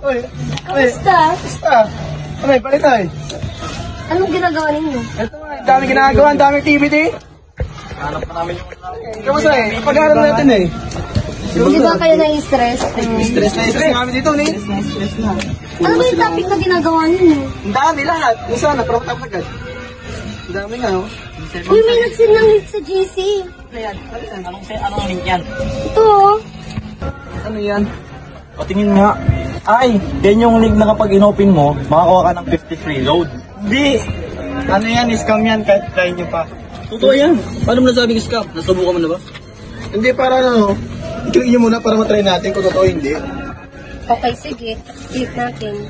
Uy, Kamusta? basta. Ay, palitay. Anong ginagawa ninyo? Ito nga, dami ginagawa, ang dami activity. Hanap pa namin yung... Kamusta eh? Pag-aaral natin eh. Hindi ba kayo na-stress? Stress na stress kami dito, ni. Ano ba yung topic na ginagawa ninyo? Ang dami lahat. Kung saan, naprotap agad. Ang dami nga, oh. Uy, may nag-send ng link sa GC. Anong link yan? Ito, oh. Ano yan? O tingin nga. Ay, yan yung link na kapag in-open mo, makakuha ka ng 50 free load. Hindi. Ano yan, scam yan, kahit try nyo pa. Totoo yan. Paano mo nasabing scam? Nasubukan mo na ba? Hindi, para ano, i-click nyo muna para matry natin kung totoo hindi. Okay, sige. Click natin.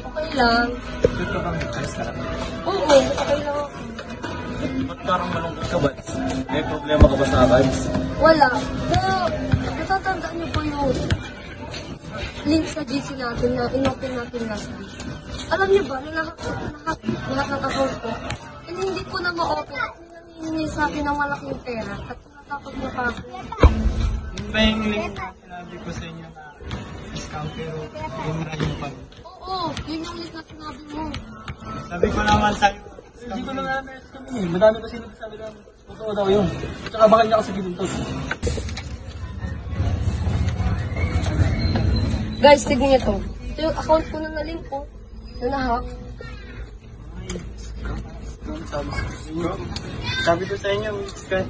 Okay lang. Oo, okay lang ako. Ba't parang malungkot ka, Bats? May problema ka ba sa ads? Wala. Pero, natatandaan niyo po yung link sa GC natin na in-open natin last week. Alam niyo ba, lahat ng account ko, hindi ko na ma-open. Hindi sa akin ng malaking pera at natakot na pa ako. Yung ba yung link na sinabi ko sa inyo na scam pero yung maraming pa. Oo, yun yung link na sinabi mo. Sabi ko naman sa'yo. Hindi ko na nga na-scam yun eh. Madami kasi nagsasabi na totoo daw yun. Tsaka bakit niya kasi ginuntot? Guys, tignan niyo to. Ito yung account ko na na-link ko. Na na-hack. Sabi ko sa inyo,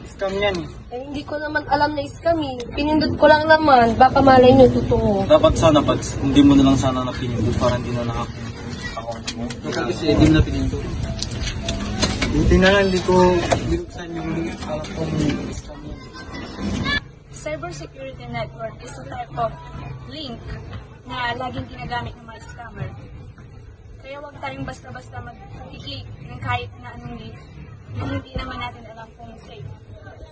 scam yan eh. Eh, hindi ko naman alam na scam eh. Pinindot ko lang naman. Baka malay niyo, totoo. Dapat sana, Bats, hindi mo na lang sana napinindot para hindi na na-hack yung account mo. Kasi hindi mo na pinindot. Buti na lang, hindi ko binuksan yung alam kong scam yan. Cybersecurity network is a type of link na laging ginagamit ng mga scammer. Kaya huwag tayong basta-basta mag-click ng kahit na anong link na hindi naman natin alam kung safe.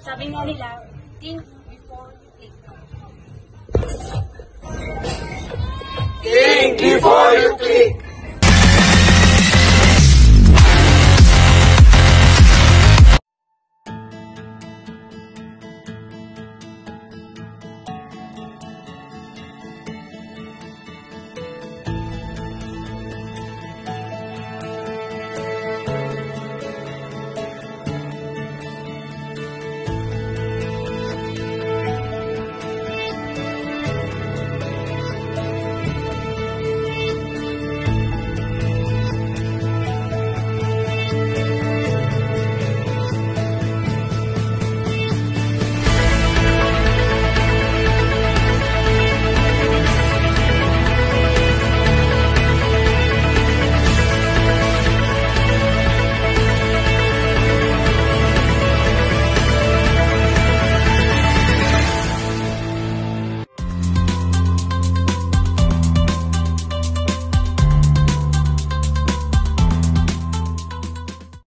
Sabi nga nila, think before you click. Think before you click!